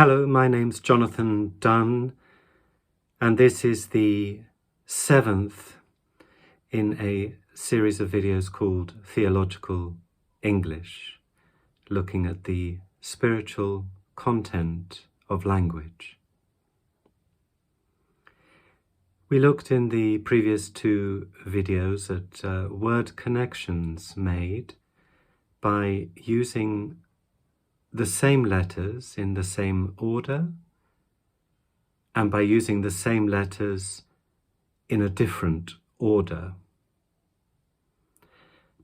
Hello, my name's Jonathan Dunne, and this is the 7th in a series of videos called Theological English, looking at the spiritual content of language. We looked in the previous two videos at word connections made by using the same letters in the same order and by using the same letters in a different order.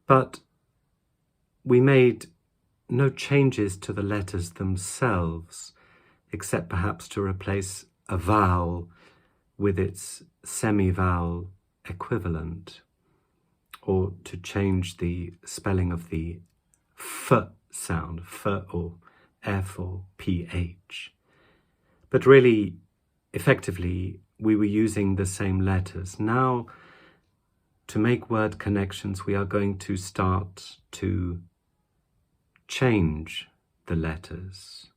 But we made no changes to the letters themselves, except perhaps to replace a vowel with its semi-vowel equivalent, or to change the spelling of the f sound, f or f or ph. But really, effectively, we were using the same letters. Now, to make word connections, we are going to start to change the letters.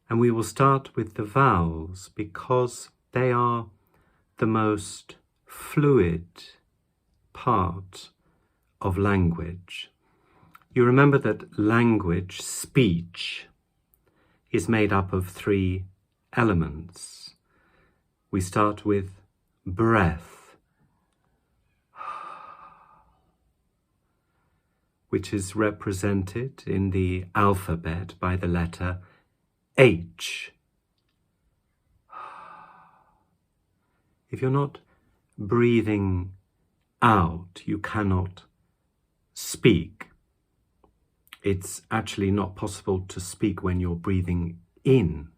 And we will start with the vowels because they are the most fluid part of language. You remember that language, speech, is made up of three elements. We start with breath, which is represented in the alphabet by the letter H. If you're not breathing out, you cannot speak. It's actually not possible to speak when you're breathing in.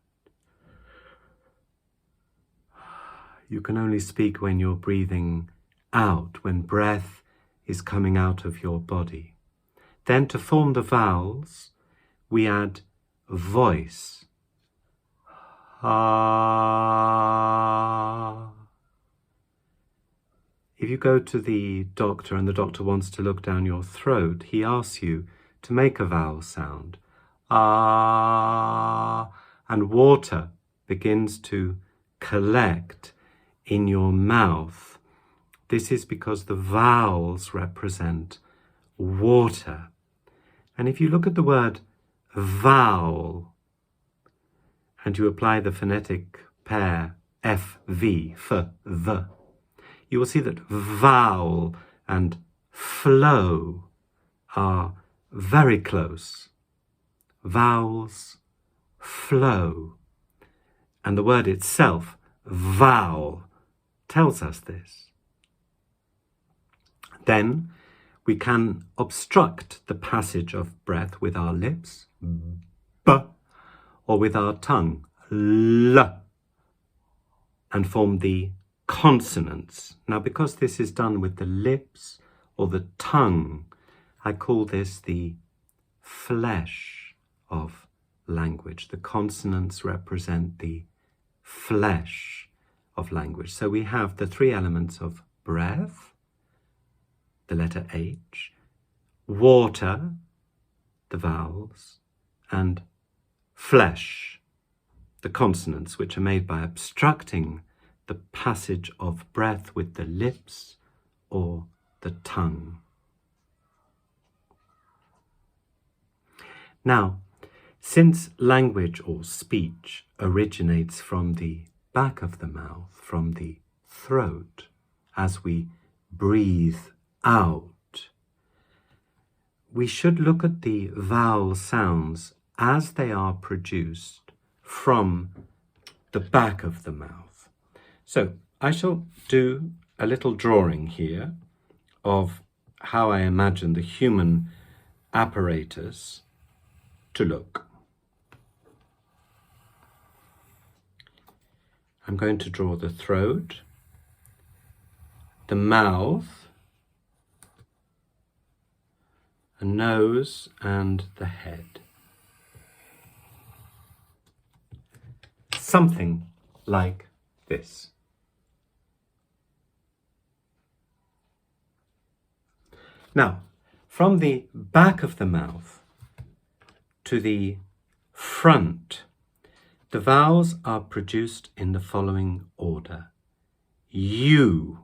You can only speak when you're breathing out, when breath is coming out of your body. Then to form the vowels, we add voice. Ah. If you go to the doctor and the doctor wants to look down your throat, he asks you to make a vowel sound. Ah, and water begins to collect in your mouth. This is because the vowels represent water. And if you look at the word vowel and you apply the phonetic pair FV, f, v, you will see that vowel and flow are very close. Vowels flow. And the word itself, vowel, tells us this. Then we can obstruct the passage of breath with our lips, b, or with our tongue, l, and form the consonants. Now, because this is done with the lips or the tongue, I call this the flesh of language. The consonants represent the flesh of language. So we have the three elements of breath, the letter H, water, the vowels, and flesh, the consonants, which are made by obstructing the passage of breath with the lips or the tongue. Now, since language or speech originates from the back of the mouth, from the throat, as we breathe out, we should look at the vowel sounds as they are produced from the back of the mouth. So I shall do a little drawing here of how I imagine the human apparatus to look. I'm going to draw the throat, the mouth, a nose, and the head. Something like this. Now, from the back of the mouth to the front The vowels are produced in the following order. U,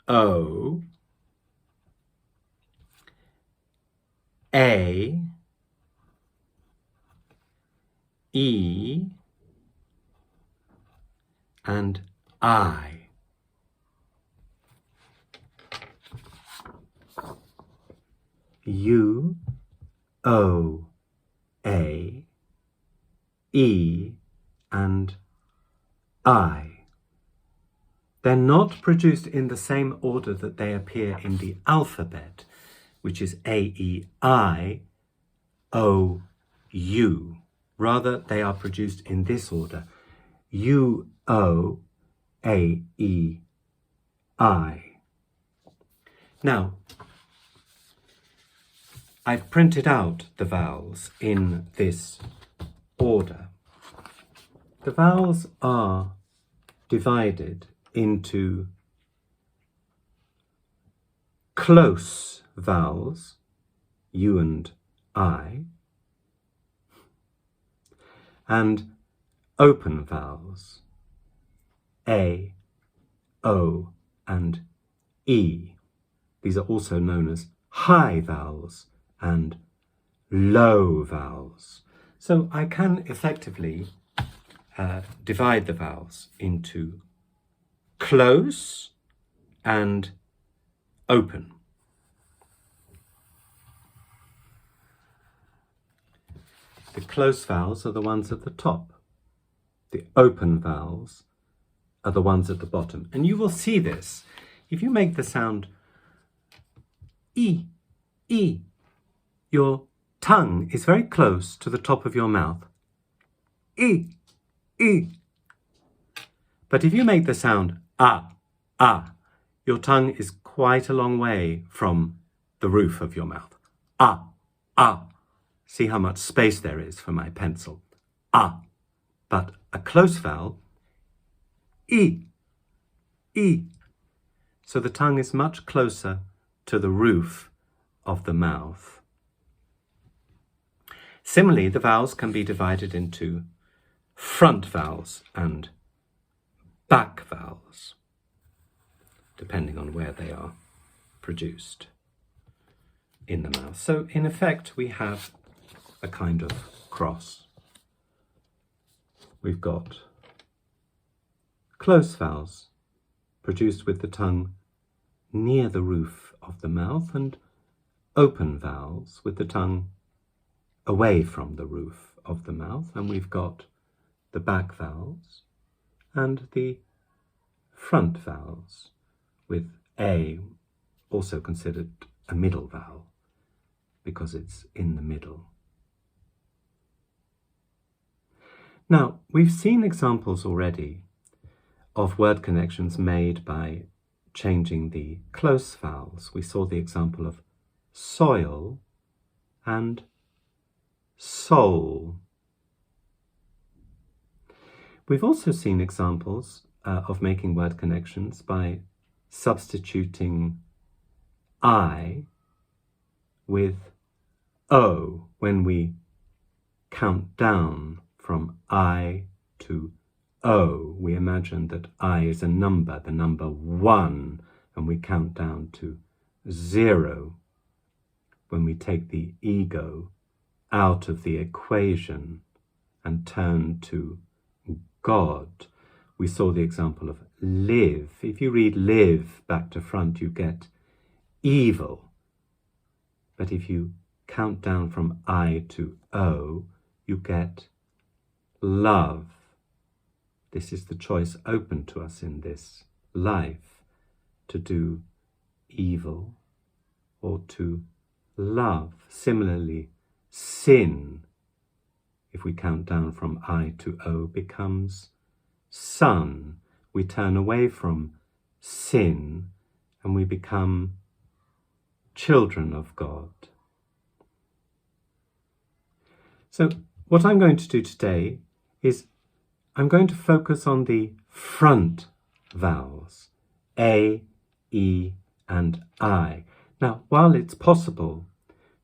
O, A, E, and I. U, O, A, E, and I. They're not produced in the same order that they appear in the alphabet, which is A, E, I, O, U. Rather, they are produced in this order. U, O, A, E, I. Now, I've printed out the vowels in this order. The vowels are divided into close vowels, U and I, and open vowels, A, O, and E. These are also known as high vowels and low vowels. So I can effectively divide the vowels into close and open. The close vowels are the ones at the top. The open vowels are the ones at the bottom. And you will see this. If you make the sound E, E, your tongue is very close to the top of your mouth. E, E. But if you make the sound ah, ah, your tongue is quite a long way from the roof of your mouth. Ah, ah. See how much space there is for my pencil. Ah. But a close vowel, E, E. So the tongue is much closer to the roof of the mouth. Similarly, the vowels can be divided into front vowels and back vowels, depending on where they are produced in the mouth. So in effect, we have a kind of cross. We've got close vowels produced with the tongue near the roof of the mouth, and open vowels with the tongue away from the roof of the mouth. And we've got the back vowels and the front vowels, with A also considered a middle vowel because it's in the middle. Now, we've seen examples already of word connections made by changing the close vowels. We saw the example of soil and soul. We've also seen examples of making word connections by substituting I with O when we count down from I to O. We imagine that I is a number, the number 1, and we count down to 0 when we take the ego out of the equation and turn to God. We saw the example of live. If you read live back to front, you get evil. But if you count down from I to O, you get love. This is the choice open to us in this life, to do evil or to love. Similarly, sin, if we count down from I to O, becomes son. We turn away from sin and we become children of God. So what I'm going to do today is I'm going to focus on the front vowels, A, E, and I. Now, while it's possible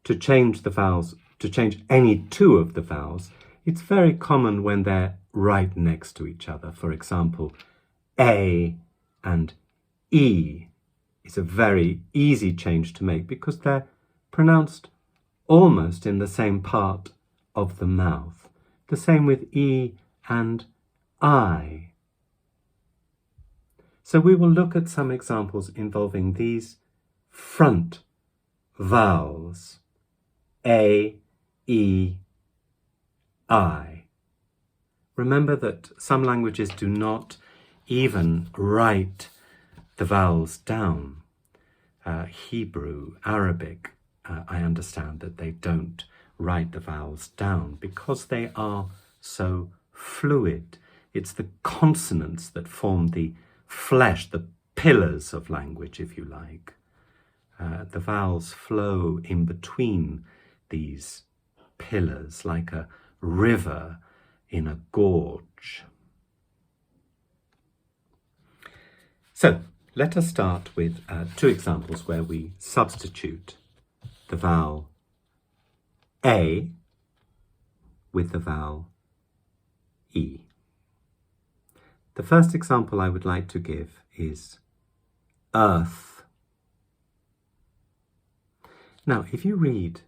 to change the vowels to change any two of the vowels, it's very common when they're right next to each other. For example, A and E is a very easy change to make because they're pronounced almost in the same part of the mouth. The same with E and I. So we will look at some examples involving these front vowels, A, E, I. Remember that some languages do not even write the vowels down. Hebrew, Arabic, I understand that they don't write the vowels down because they are so fluid. It's the consonants that form the flesh, the pillars of language, if you like. The vowels flow in between these pillars like a river in a gorge. So let us start with two examples where we substitute the vowel A with the vowel E. The first example I would like to give is earth. Now, if you read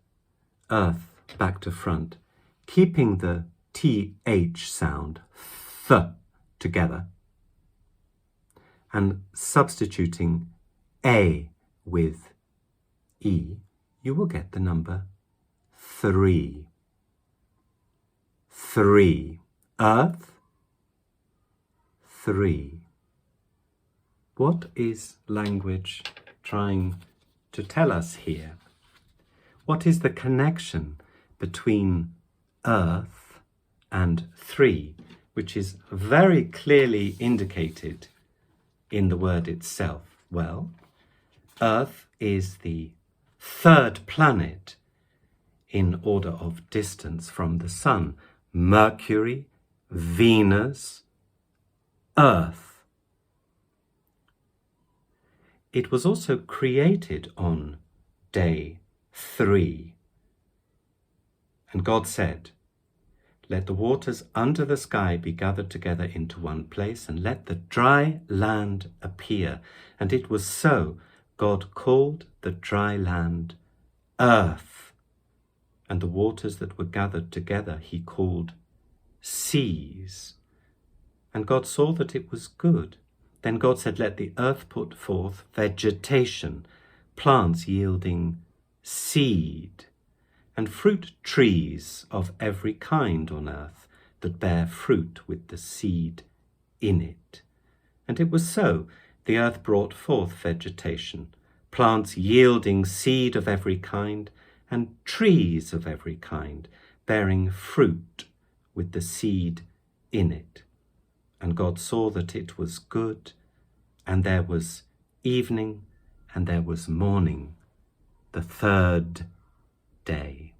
earth back to front, keeping the TH sound, th, together, and substituting A with E, you will get the number 3. 3. Earth, 3. What is language trying to tell us here? What is the connection between earth and 3, which is very clearly indicated in the word itself? Well, Earth is the third planet in order of distance from the Sun. Mercury, Venus, Earth. It was also created on day 3. And God said, "Let the waters under the sky be gathered together into one place, and let the dry land appear." And it was so. God called the dry land earth, and the waters that were gathered together he called seas. And God saw that it was good. Then God said, "Let the earth put forth vegetation, plants yielding seed, and fruit trees of every kind on earth that bear fruit with the seed in it." And it was so. The earth brought forth vegetation, plants yielding seed of every kind, and trees of every kind, bearing fruit with the seed in it. And God saw that it was good, and there was evening, and there was morning, the third day.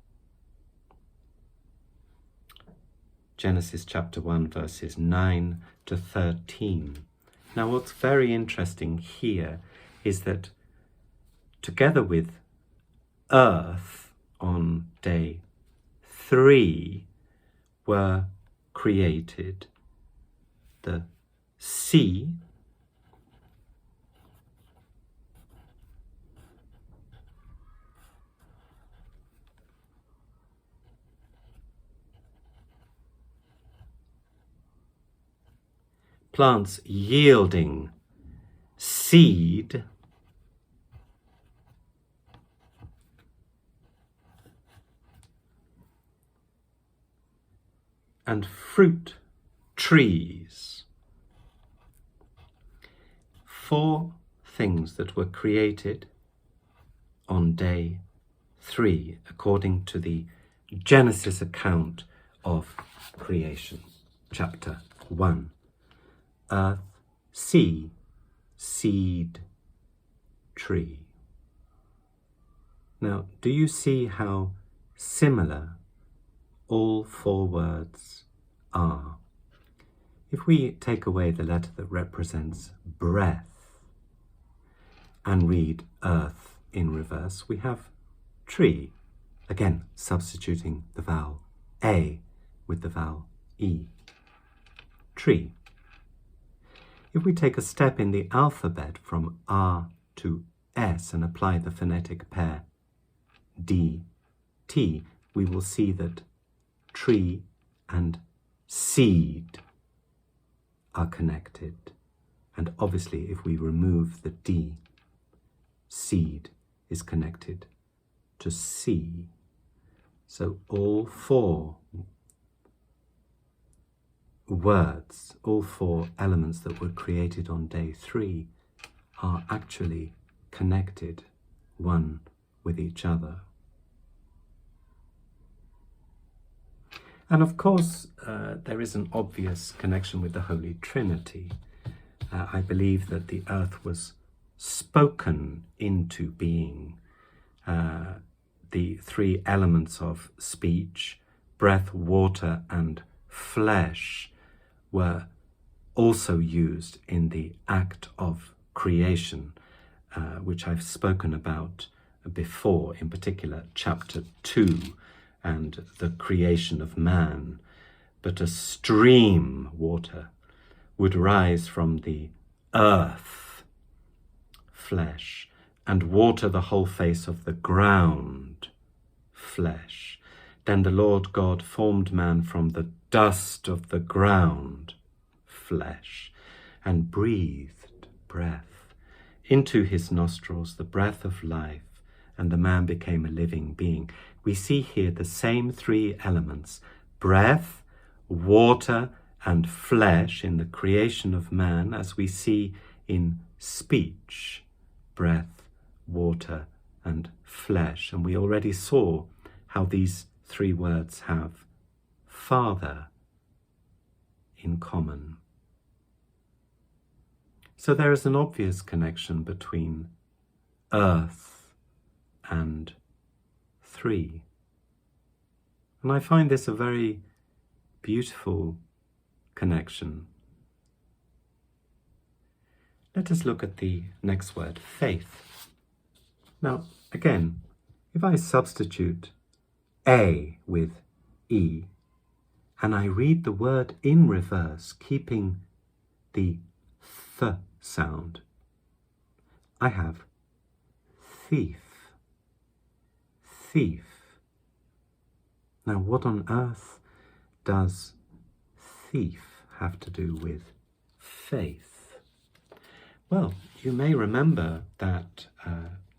Genesis chapter 1, verses 9 to 13. Now, what's very interesting here is that together with earth on day 3 were created the sea, plants yielding seed, and fruit trees. 4 things that were created on day 3, according to the Genesis account of creation, chapter 1. Earth, sea, seed, tree. Now, do you see how similar all 4 words are? If we take away the letter that represents breath and read earth in reverse, we have tree. Again, substituting the vowel A with the vowel E. Tree. If we take a step in the alphabet from R to S and apply the phonetic pair D, T, we will see that tree and seed are connected. And obviously, if we remove the D, seed is connected to C. So all four words, all four elements that were created on day 3 are actually connected one with each other. And of course, there is an obvious connection with the Holy Trinity. I believe that the earth was spoken into being. The 3 elements of speech, breath, water, and flesh, were also used in the act of creation, which I've spoken about before, in particular chapter 2 and the creation of man. But a stream, water, would rise from the earth, flesh, and water the whole face of the ground, flesh. Then the Lord God formed man from the dust of the ground, flesh, and breathed breath into his nostrils, the breath of life, and the man became a living being. We see here the same 3 elements, breath, water, and flesh, in the creation of man, as we see in speech, breath, water, and flesh. And we already saw how these 3 words have Father in common. So there is an obvious connection between earth and 3. And I find this a very beautiful connection. Let us look at the next word, faith. Now, again, if I substitute A with E, and I read the word in reverse, keeping the th sound, I have thief. Thief. Now, what on earth does thief have to do with faith? Well, you may remember that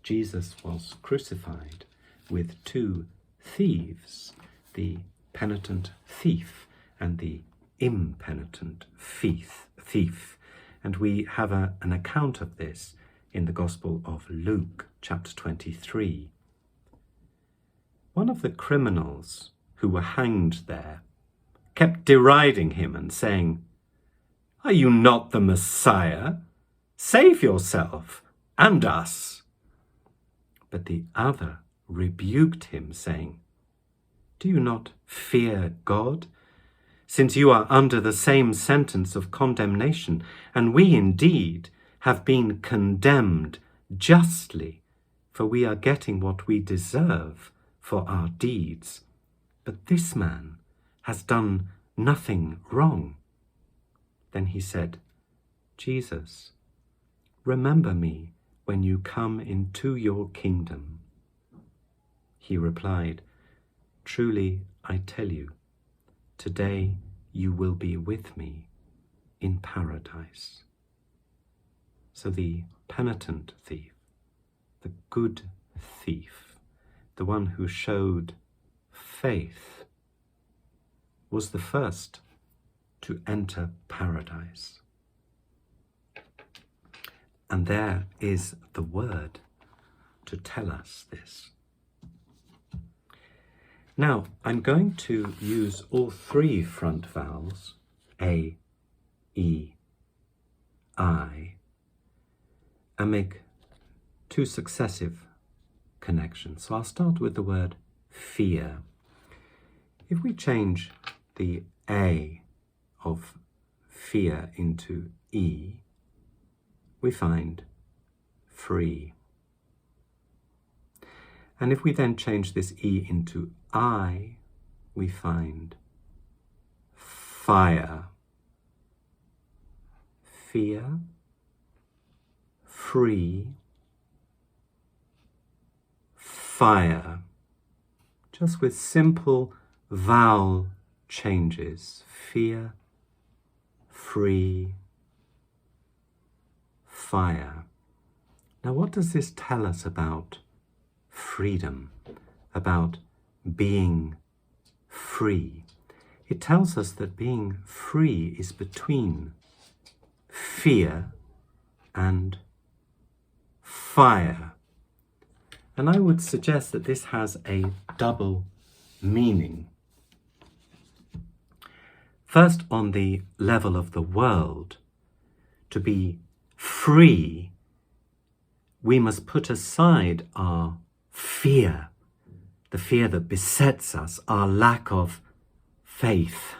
Jesus was crucified with 2 thieves, the penitent thief and the impenitent thief. And we have an account of this in the Gospel of Luke, chapter 23. One of the criminals who were hanged there kept deriding him and saying, "Are you not the Messiah? Save yourself and us." But the other rebuked him, saying, "Do you not fear God, since you are under the same sentence of condemnation, and we indeed have been condemned justly, for we are getting what we deserve for our deeds. But this man has done nothing wrong." Then he said, "Jesus, remember me when you come into your kingdom." He replied, "Truly I tell you, today you will be with me in paradise." So the penitent thief, the good thief, the one who showed faith, was the first to enter paradise. And there is the word to tell us this. Now, I'm going to use all 3 front vowels, A, E, I, and make 2 successive connections. So I'll start with the word fear. If we change the A of fear into E, we find free. And if we then change this E into I, we find fire, fear, free, fire, just with simple vowel changes. Fear, free, fire. Now, what does this tell us about freedom, about being free? It tells us that being free is between fear and fire. And I would suggest that this has a double meaning. First, on the level of the world, to be free, we must put aside our fear, the fear that besets us, our lack of faith.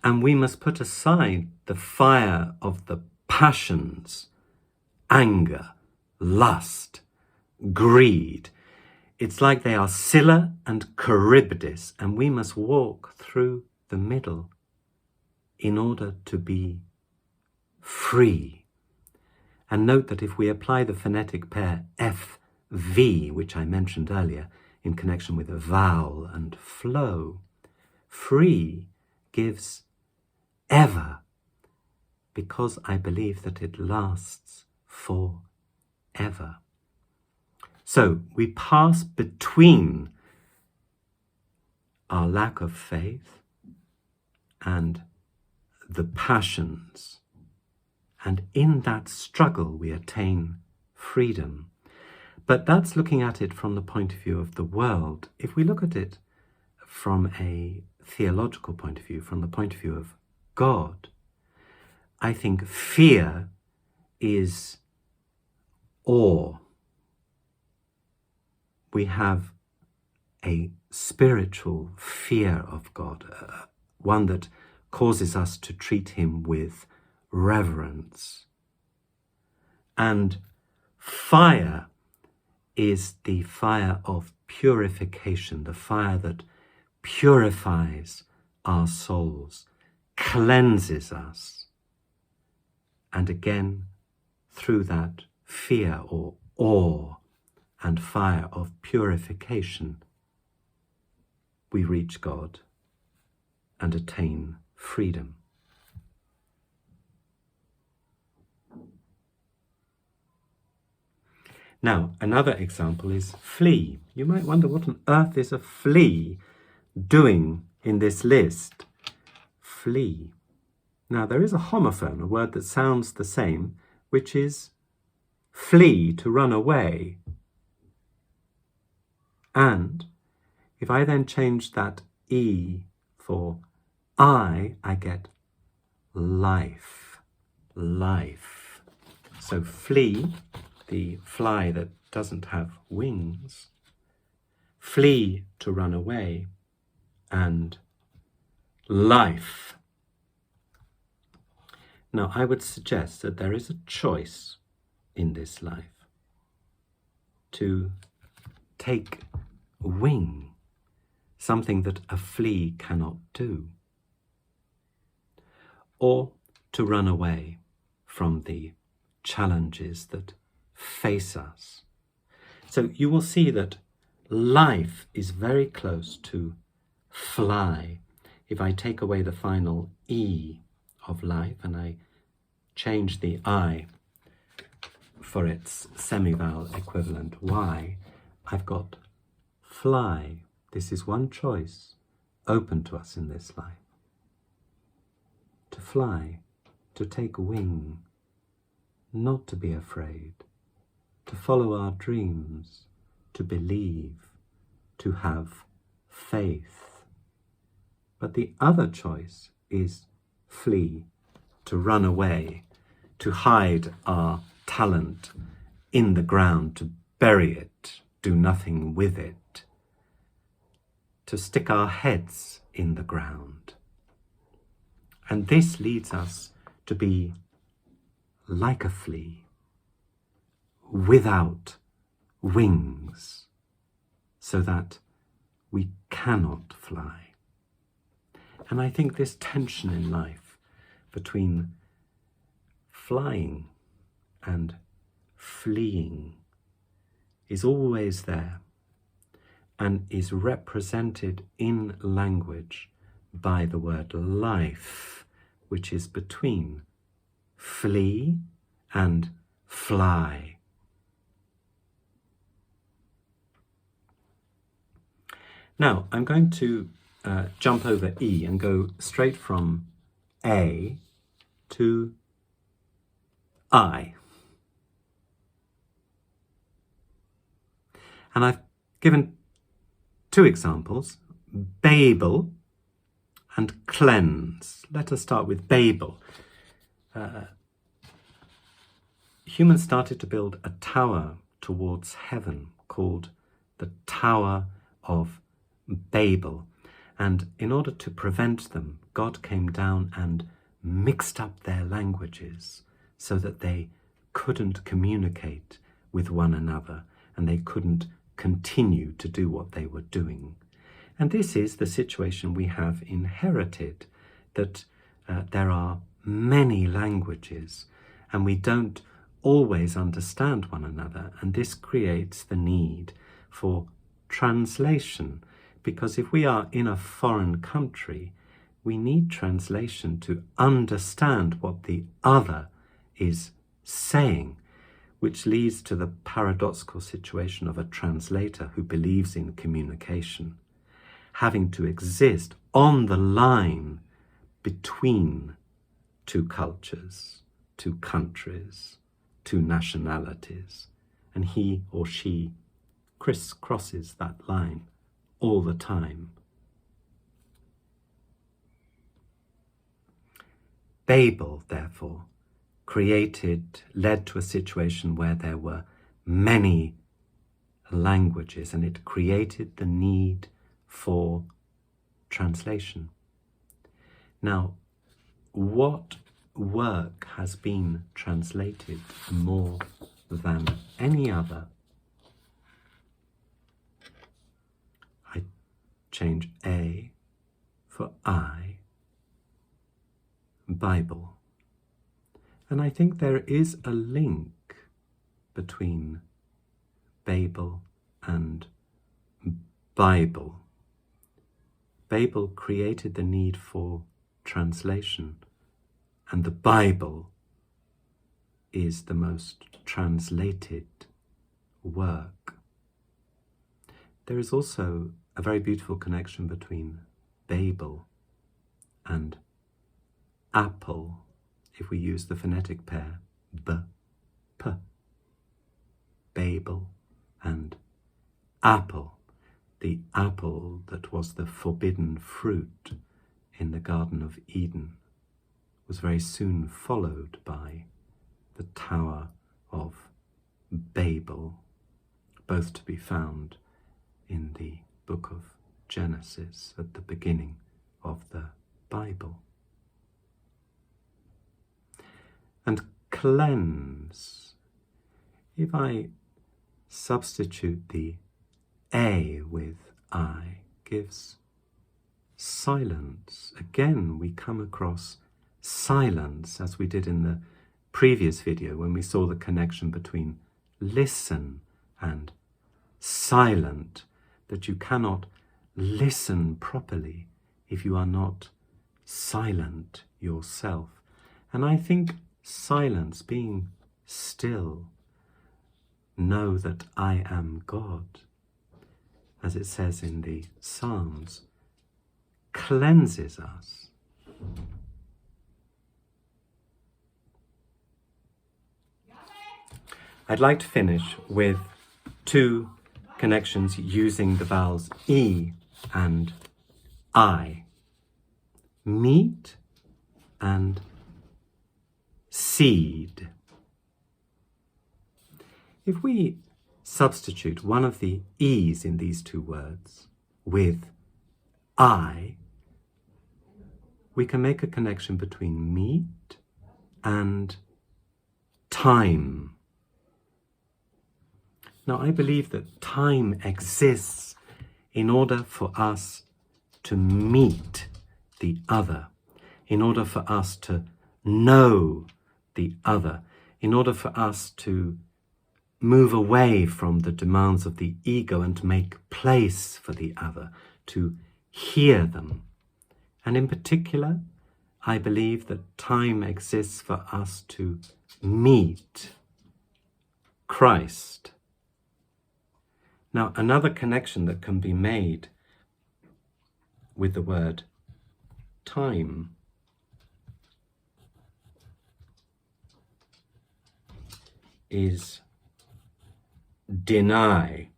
And we must put aside the fire of the passions, anger, lust, greed. It's like they are Scylla and Charybdis, and we must walk through the middle in order to be free. And note that if we apply the phonetic pair FV, which I mentioned earlier, in connection with vowel and flow, free gives ever, because I believe that it lasts forever. So we pass between our lack of faith and the passions, and in that struggle we attain freedom. But that's looking at it from the point of view of the world. If we look at it from a theological point of view, from the point of view of God, I think fear is awe. We have a spiritual fear of God, one that causes us to treat him with reverence. And fire is the fire of purification, the fire that purifies our souls, cleanses us. And again, through that fear or awe and fire of purification, we reach God and attain freedom. Now, another example is flee. You might wonder, what on earth is a flea doing in this list? Flee. Now, there is a homophone, a word that sounds the same, which is flee, to run away. And if I then change that E for I get life, life. So flee, the fly that doesn't have wings, flee, to run away, and life. Now, I would suggest that there is a choice in this life to take wing, something that a flea cannot do, or to run away from the challenges that face us. So you will see that life is very close to fly. If I take away the final E of life and I change the I for its semivowel equivalent Y, I've got fly. This is one choice open to us in this life. To fly, to take wing, not to be afraid, to follow our dreams, to believe, to have faith. But the other choice is flee, to run away, to hide our talent in the ground, to bury it, do nothing with it, to stick our heads in the ground. And this leads us to be like a flea, without wings so that we cannot fly. And I think this tension in life between flying and fleeing is always there and is represented in language by the word life, which is between flee and fly. Now, I'm going to jump over E and go straight from A to I. And I've given two examples, Babel and cleanse. Let us start with Babel. Humans started to build a tower towards heaven called the Tower of Babel. And in order to prevent them, God came down and mixed up their languages so that they couldn't communicate with one another and they couldn't continue to do what they were doing. And this is the situation we have inherited, that there are many languages and we don't always understand one another, and this creates the need for translation, because if we are in a foreign country, we need translation to understand what the other is saying, which leads to the paradoxical situation of a translator who believes in communication, having to exist on the line between two cultures, two countries, two nationalities, and he or she crisscrosses that line all the time. Babel, therefore, led to a situation where there were many languages, and it created the need for translation. Now, what work has been translated more than any other? I change A for I, Bible. And I think there is a link between Babel and Bible. Babel created the need for translation, and the Bible is the most translated work. There is also a very beautiful connection between Babel and apple, if we use the phonetic pair b, p. Babel and apple, the apple that was the forbidden fruit in the Garden of Eden, was very soon followed by the Tower of Babel, both to be found in the book of Genesis at the beginning of the Bible. And cleanse, if I substitute the A with I, gives silence. Again, we come across silence as we did in the previous video when we saw the connection between listen and silent, that you cannot listen properly if you are not silent yourself. And I think silence, being still, know that I am God, as it says in the Psalms, cleanses us. I'd like to finish with two connections using the vowels E and I. Meat and seed. If we substitute one of the E's in these two words with I, we can make a connection between meat and time. Now, I believe that time exists in order for us to meet the other, in order for us to know the other, in order for us to move away from the demands of the ego and make place for the other, to hear them. And in particular, I believe that time exists for us to meet Christ. Now, another connection that can be made with the word time is deny.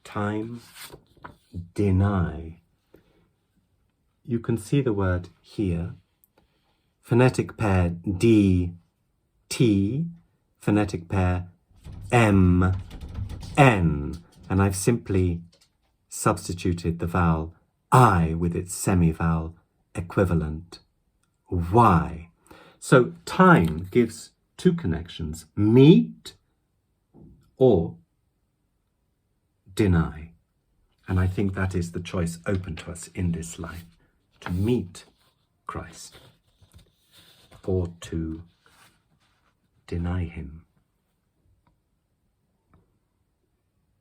Time, deny. You can see the word here. Phonetic pair D, T, phonetic pair M, N, and I've simply substituted the vowel I with its semi-vowel equivalent Y. So time gives two connections, meet or deny. And I think that is the choice open to us in this life, to meet Christ or to deny him.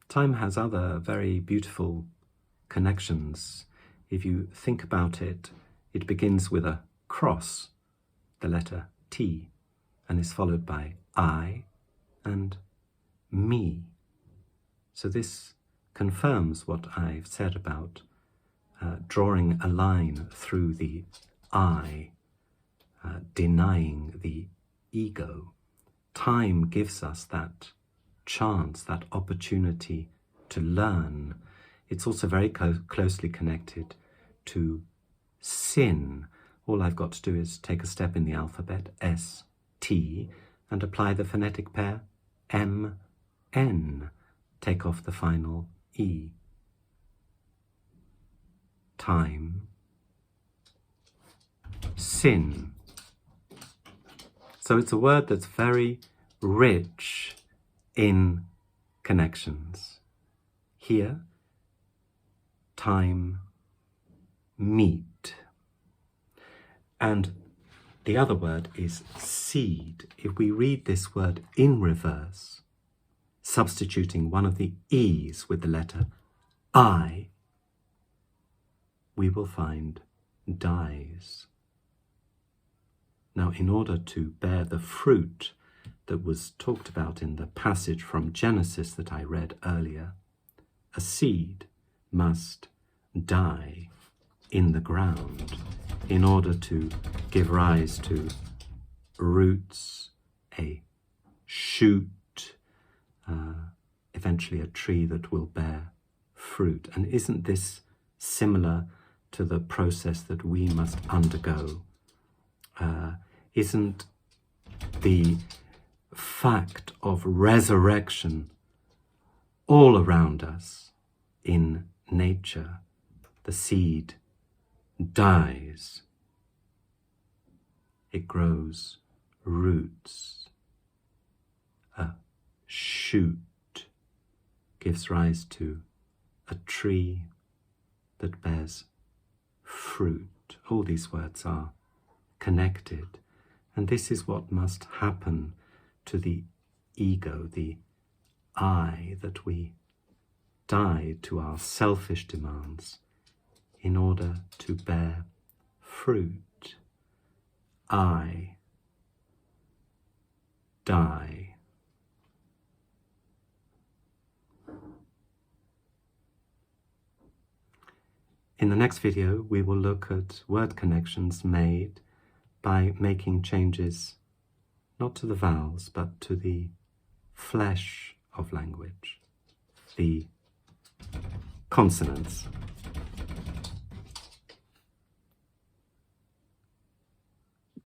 Time has other very beautiful connections. If you think about it, it begins with a cross, the letter T, and is followed by I and me. So this confirms what I've said about drawing a line through the I, denying the ego. Time gives us that chance, that opportunity to learn. It's also very closely connected to sin. All I've got to do is take a step in the alphabet, S, T, and apply the phonetic pair M, N. Take off the final E. Time, sin. So it's a word that's very rich in connections. Here, time, meet. And the other word is seed. If we read this word in reverse, substituting one of the E's with the letter I, we will find dies. Now, in order to bear the fruit that was talked about in the passage from Genesis that I read earlier, a seed must die in the ground in order to give rise to roots, a shoot, eventually a tree that will bear fruit. And isn't this similar to the process that we must undergo? Isn't the fact of resurrection all around us in nature? The seed dies, it grows roots, a shoot gives rise to a tree that bears fruit. All these words are connected, and this is what must happen to the ego, the I, that we die to our selfish demands in order to bear fruit. I die. In the next video, we will look at word connections made by making changes not to the vowels, but to the flesh of language, the consonants.